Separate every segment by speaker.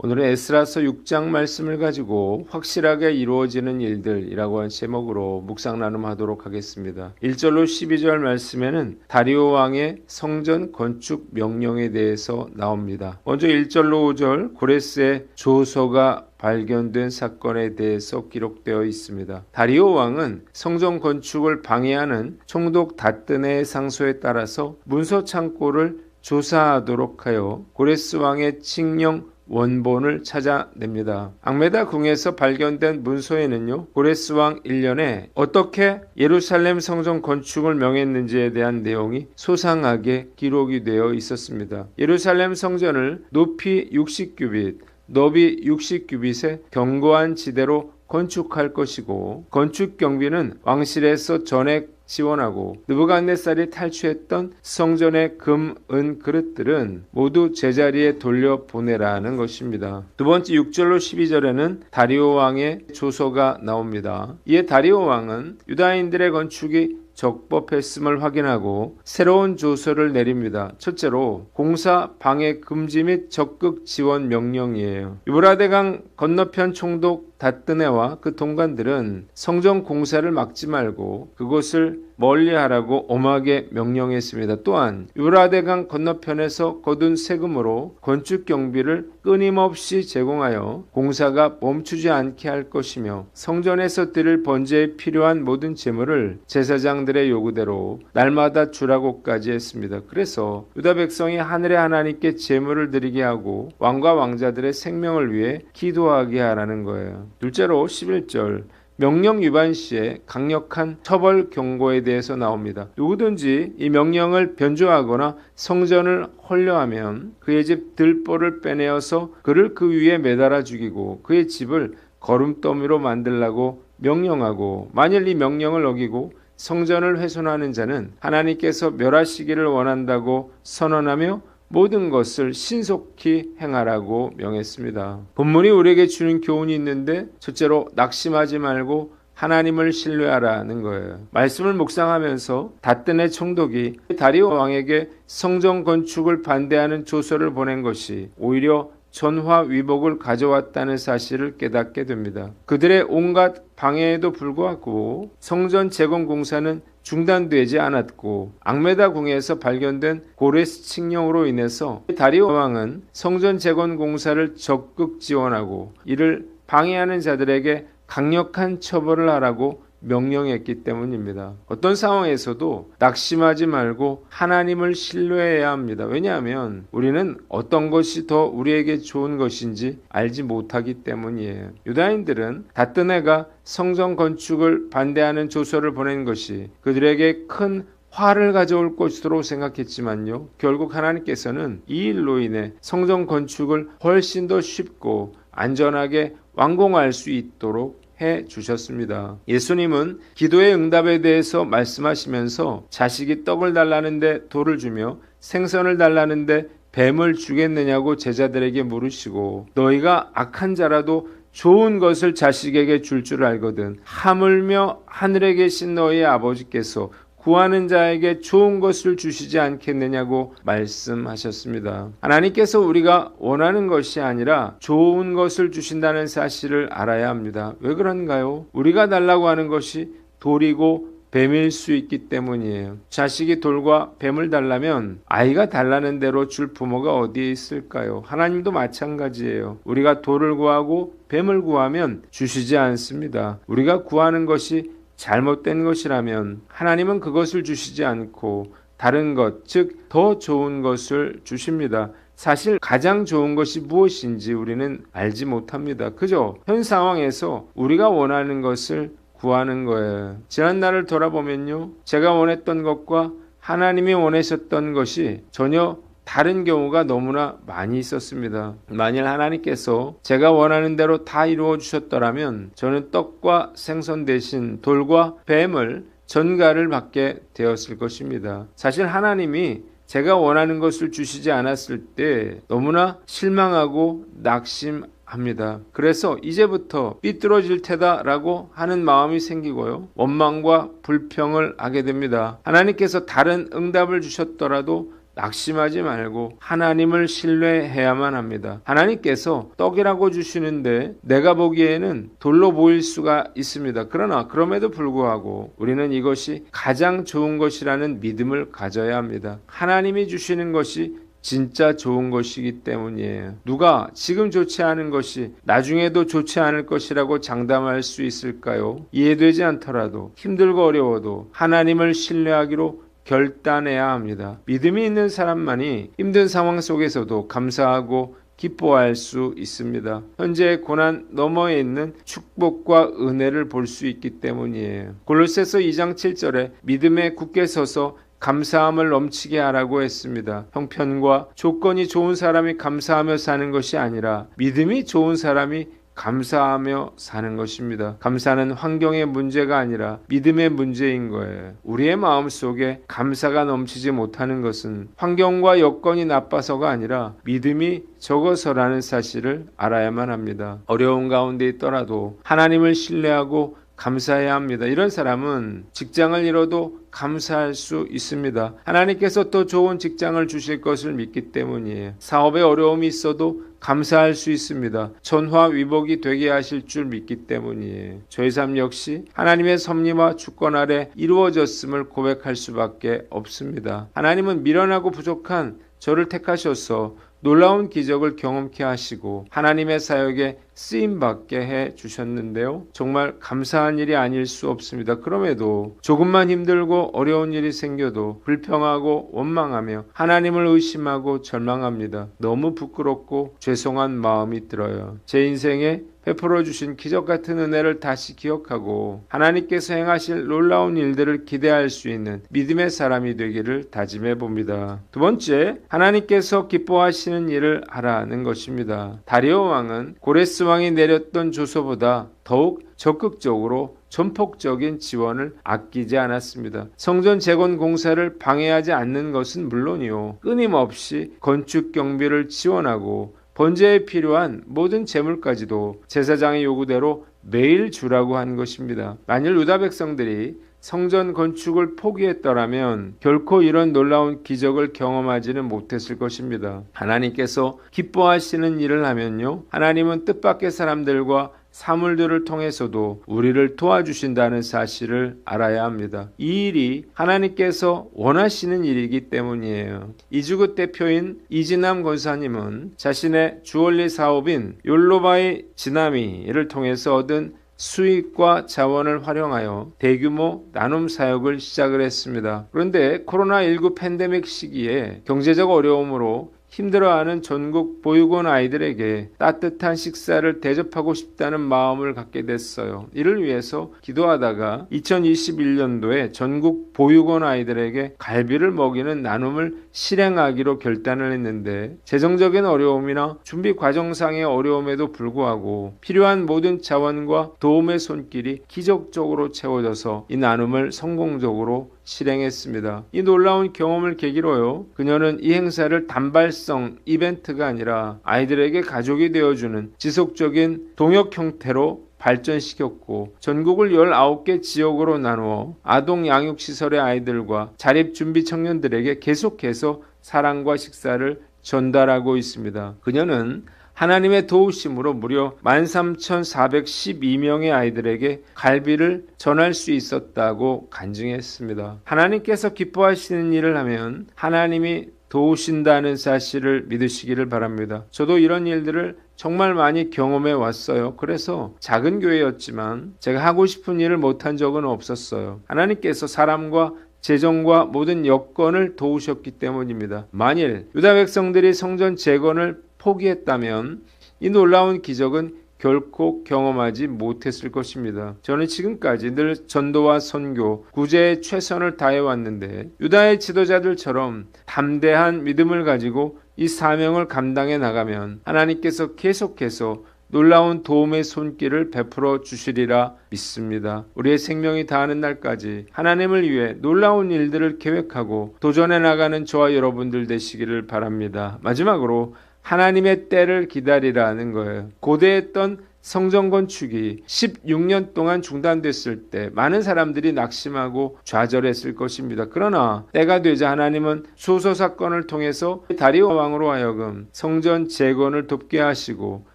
Speaker 1: 오늘은 에스라서 6장 말씀을 가지고 확실하게 이루어지는 일들이라고 한 제목으로 묵상 나눔하도록 하겠습니다. 1절로 12절 말씀에는 다리오 왕의 성전 건축 명령에 대해서 나옵니다. 먼저 1절로 5절 고레스의 조서가 발견된 사건에 대해서 기록되어 있습니다. 다리오 왕은 성전 건축을 방해하는 총독 다뜨네의 상소에 따라서 문서 창고를 조사하도록 하여 고레스 왕의 칙령 원본을 찾아냅니다. 앙메다 궁에서 발견된 문서에는요, 고레스 왕 1년에 어떻게 예루살렘 성전 건축을 명했는지에 대한 내용이 소상하게 기록이 되어 있었습니다. 예루살렘 성전을 높이 60규빗, 너비 60규빗의 견고한 지대로 건축할 것이고, 건축 경비는 왕실에서 전액 지원하고, 느부갓네살이 탈취했던 성전의 금, 은 그릇들은 모두 제자리에 돌려보내라는 것입니다. 두 번째 6절로 12절에는 다리오 왕의 조서가 나옵니다. 이에 다리오 왕은 유다인들의 건축이 적법했음을 확인하고 새로운 조서를 내립니다. 첫째로 공사 방해 금지 및 적극 지원 명령이에요. 유브라데강 건너편 총독 다뜨네와 그 동관들은 성전 공사를 막지 말고 그곳을 멀리하라고 엄하게 명령했습니다. 또한 유브라데강 건너편에서 거둔 세금으로 건축 경비를 끊임없이 제공하여 공사가 멈추지 않게 할 것이며, 성전에서 드릴 번제에 필요한 모든 제물을 제사장들의 요구대로 날마다 주라고까지 했습니다. 그래서 유다 백성이 하늘의 하나님께 제물을 드리게 하고 왕과 왕자들의 생명을 위해 기도하게 하라는 거예요. 둘째로 11절 명령 위반 시에 강력한 처벌 경고에 대해서 나옵니다. 누구든지 이 명령을 변조하거나 성전을 헐려하면 그의 집 들보를 빼내어서 그를 그 위에 매달아 죽이고 그의 집을 거름더미로 만들라고 명령하고, 만일 이 명령을 어기고 성전을 훼손하는 자는 하나님께서 멸하시기를 원한다고 선언하며 모든 것을 신속히 행하라고 명했습니다. 본문이 우리에게 주는 교훈이 있는데, 첫째로 낙심하지 말고 하나님을 신뢰하라는 거예요. 말씀을 묵상하면서 다뜨네 총독이 다리오 왕에게 성전 건축을 반대하는 조서를 보낸 것이 오히려 전화위복을 가져왔다는 사실을 깨닫게 됩니다. 그들의 온갖 방해에도 불구하고 성전 재건 공사는 중단되지 않았고, 앙메다 궁에서 발견된 고레스 칙령으로 인해서 다리오 왕은 성전 재건 공사를 적극 지원하고 이를 방해하는 자들에게 강력한 처벌을 하라고 명령했기 때문입니다. 어떤 상황에서도 낙심하지 말고 하나님을 신뢰해야 합니다. 왜냐하면 우리는 어떤 것이 더 우리에게 좋은 것인지 알지 못하기 때문이에요. 유다인들은 다뜨네가 성전 건축을 반대하는 조서를 보낸 것이 그들에게 큰 화를 가져올 것으로 생각했지만요, 결국 하나님께서는 이 일로 인해 성전 건축을 훨씬 더 쉽고 안전하게 완공할 수 있도록 해 주셨습니다. 예수님은 기도의 응답에 대해서 말씀하시면서 자식이 떡을 달라는데 돌을 주며 생선을 달라는데 뱀을 주겠느냐고 제자들에게 물으시고, 너희가 악한 자라도 좋은 것을 자식에게 줄 줄 알거든 하물며 하늘에 계신 너희 아버지께서 구하는 자에게 좋은 것을 주시지 않겠느냐고 말씀하셨습니다. 하나님께서 우리가 원하는 것이 아니라 좋은 것을 주신다는 사실을 알아야 합니다. 왜 그런가요? 우리가 달라고 하는 것이 돌이고 뱀일 수 있기 때문이에요. 자식이 돌과 뱀을 달라면 아이가 달라는 대로 줄 부모가 어디에 있을까요? 하나님도 마찬가지예요. 우리가 돌을 구하고 뱀을 구하면 주시지 않습니다. 우리가 구하는 것이 잘못된 것이라면 하나님은 그것을 주시지 않고 다른 것, 즉 더 좋은 것을 주십니다. 사실 가장 좋은 것이 무엇인지 우리는 알지 못합니다. 그저 현 상황에서 우리가 원하는 것을 구하는 거예요. 지난 날을 돌아보면요, 제가 원했던 것과 하나님이 원하셨던 것이 전혀 다른 경우가 너무나 많이 있었습니다. 만일 하나님께서 제가 원하는 대로 다 이루어 주셨더라면 저는 떡과 생선 대신 돌과 뱀을 전가를 받게 되었을 것입니다. 사실 하나님이 제가 원하는 것을 주시지 않았을 때 너무나 실망하고 낙심합니다. 그래서 이제부터 삐뚤어질 테다라고 하는 마음이 생기고요, 원망과 불평을 하게 됩니다. 하나님께서 다른 응답을 주셨더라도 낙심하지 말고 하나님을 신뢰해야만 합니다. 하나님께서 떡이라고 주시는데 내가 보기에는 돌로 보일 수가 있습니다. 그러나 그럼에도 불구하고 우리는 이것이 가장 좋은 것이라는 믿음을 가져야 합니다. 하나님이 주시는 것이 진짜 좋은 것이기 때문이에요. 누가 지금 좋지 않은 것이 나중에도 좋지 않을 것이라고 장담할 수 있을까요? 이해되지 않더라도 힘들고 어려워도 하나님을 신뢰하기로 결단해야 합니다. 믿음이 있는 사람만이 힘든 상황 속에서도 감사하고 기뻐할 수 있습니다. 현재의 고난 너머에 있는 축복과 은혜를 볼 수 있기 때문이에요. 골로새서 2장 7절에 믿음에 굳게 서서 감사함을 넘치게 하라고 했습니다. 형편과 조건이 좋은 사람이 감사하며 사는 것이 아니라 믿음이 좋은 사람이 감사하며 사는 것입니다. 감사는 환경의 문제가 아니라 믿음의 문제인 거예요. 우리의 마음속에 감사가 넘치지 못하는 것은 환경과 여건이 나빠서가 아니라 믿음이 적어서라는 사실을 알아야만 합니다. 어려운 가운데 있더라도 하나님을 신뢰하고 감사해야 합니다. 이런 사람은 직장을 잃어도 감사할 수 있습니다. 하나님께서 더 좋은 직장을 주실 것을 믿기 때문이에요. 사업에 어려움이 있어도 감사할 수 있습니다. 전화위복이 되게 하실 줄 믿기 때문이에요. 저희 삶 역시 하나님의 섭리와 주권 아래 이루어졌음을 고백할 수밖에 없습니다. 하나님은 미련하고 부족한 저를 택하셔서 놀라운 기적을 경험케 하시고 하나님의 사역에 쓰임받게 해 주셨는데요. 정말 감사한 일이 아닐 수 없습니다. 그럼에도 조금만 힘들고 어려운 일이 생겨도 불평하고 원망하며 하나님을 의심하고 절망합니다. 너무 부끄럽고 죄송한 마음이 들어요. 제 인생에 베풀어 주신 기적 같은 은혜를 다시 기억하고 하나님께서 행하실 놀라운 일들을 기대할 수 있는 믿음의 사람이 되기를 다짐해 봅니다. 두 번째, 하나님께서 기뻐하시는 일을 하라는 것입니다. 다리오 왕은 고레스 왕이 내렸던 조서보다 더욱 적극적으로 전폭적인 지원을 아끼지 않았습니다. 성전 재건 공사를 방해하지 않는 것은 물론이요, 끊임없이 건축 경비를 지원하고 번제에 필요한 모든 재물까지도 제사장의 요구대로 매일 주라고 한 것입니다. 만일 유다 백성들이 성전 건축을 포기했더라면 결코 이런 놀라운 기적을 경험하지는 못했을 것입니다. 하나님께서 기뻐하시는 일을 하면요, 하나님은 뜻밖의 사람들과 사물들을 통해서도 우리를 도와주신다는 사실을 알아야 합니다. 이 일이 하나님께서 원하시는 일이기 때문이에요. 이주굿 대표인 이진남 권사님은 자신의 주원리 사업인 욜로바이 지나미를 통해서 얻은 수익과 자원을 활용하여 대규모 나눔 사역을 시작을 했습니다. 그런데 코로나19 팬데믹 시기에 경제적 어려움으로 힘들어하는 전국 보육원 아이들에게 따뜻한 식사를 대접하고 싶다는 마음을 갖게 됐어요. 이를 위해서 기도하다가 2021년도에 전국 보육원 아이들에게 갈비를 먹이는 나눔을 실행하기로 결단을 했는데, 재정적인 어려움이나 준비 과정상의 어려움에도 불구하고 필요한 모든 자원과 도움의 손길이 기적적으로 채워져서 이 나눔을 성공적으로 실행했습니다. 이 놀라운 경험을 계기로요, 그녀는 이 행사를 단발성 이벤트가 아니라 아이들에게 가족이 되어주는 지속적인 동역 형태로 발전시켰고, 전국을 19개 지역으로 나누어 아동 양육시설의 아이들과 자립준비 청년들에게 계속해서 사랑과 식사를 전달하고 있습니다. 그녀는 하나님의 도우심으로 무려 13,412명의 아이들에게 갈비를 전할 수 있었다고 간증했습니다. 하나님께서 기뻐하시는 일을 하면 하나님이 도우신다는 사실을 믿으시기를 바랍니다. 저도 이런 일들을 정말 많이 경험해 왔어요. 그래서 작은 교회였지만 제가 하고 싶은 일을 못한 적은 없었어요. 하나님께서 사람과 재정과 모든 여건을 도우셨기 때문입니다. 만일 유다 백성들이 성전 재건을 포기했다면 이 놀라운 기적은 결코 경험하지 못했을 것입니다. 저는 지금까지 늘 전도와 선교, 구제에 최선을 다해왔는데 유다의 지도자들처럼 담대한 믿음을 가지고 이 사명을 감당해 나가면 하나님께서 계속해서 놀라운 도움의 손길을 베풀어 주시리라 믿습니다. 우리의 생명이 다하는 날까지 하나님을 위해 놀라운 일들을 계획하고 도전해 나가는 저와 여러분들 되시기를 바랍니다. 마지막으로 하나님의 때를 기다리라는 거예요. 고대했던 성전 건축이 16년 동안 중단됐을 때 많은 사람들이 낙심하고 좌절했을 것입니다. 그러나 때가 되자 하나님은 소서 사건을 통해서 다리오 왕으로 하여금 성전 재건을 돕게 하시고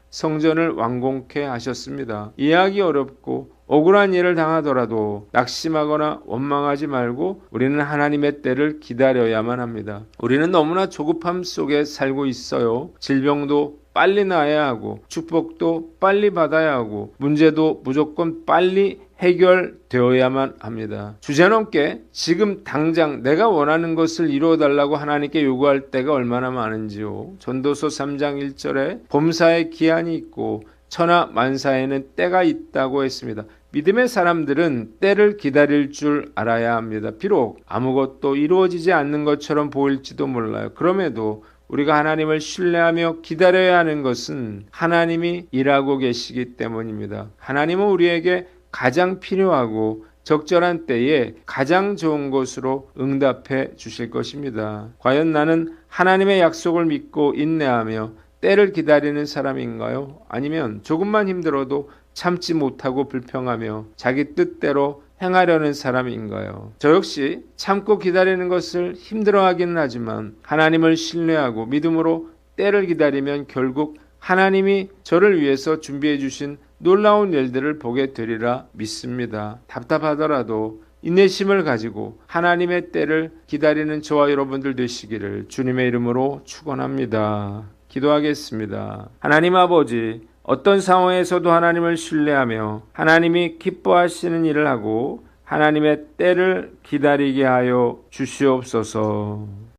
Speaker 1: 성전을 완공케 하셨습니다. 이해하기 어렵고 억울한 일을 당하더라도 낙심하거나 원망하지 말고 우리는 하나님의 때를 기다려야만 합니다. 우리는 너무나 조급함 속에 살고 있어요. 질병도 빨리 나아야 하고 축복도 빨리 받아야 하고 문제도 무조건 빨리 해결되어야만 합니다. 주제넘게 지금 당장 내가 원하는 것을 이루어달라고 하나님께 요구할 때가 얼마나 많은지요. 전도서 3장 1절에 범사에 기한이 있고 천하 만사에는 때가 있다고 했습니다. 믿음의 사람들은 때를 기다릴 줄 알아야 합니다. 비록 아무것도 이루어지지 않는 것처럼 보일지도 몰라요. 그럼에도 우리가 하나님을 신뢰하며 기다려야 하는 것은 하나님이 일하고 계시기 때문입니다. 하나님은 우리에게 가장 필요하고 적절한 때에 가장 좋은 것으로 응답해 주실 것입니다. 과연 나는 하나님의 약속을 믿고 인내하며 때를 기다리는 사람인가요? 아니면 조금만 힘들어도 참지 못하고 불평하며 자기 뜻대로 행하려는 사람인가요? 저 역시 참고 기다리는 것을 힘들어하기는 하지만 하나님을 신뢰하고 믿음으로 때를 기다리면 결국 하나님이 저를 위해서 준비해 주신 놀라운 일들을 보게 되리라 믿습니다. 답답하더라도 인내심을 가지고 하나님의 때를 기다리는 저와 여러분들 되시기를 주님의 이름으로 축원합니다. 기도하겠습니다. 하나님 아버지, 어떤 상황에서도 하나님을 신뢰하며 하나님이 기뻐하시는 일을 하고 하나님의 때를 기다리게 하여 주시옵소서.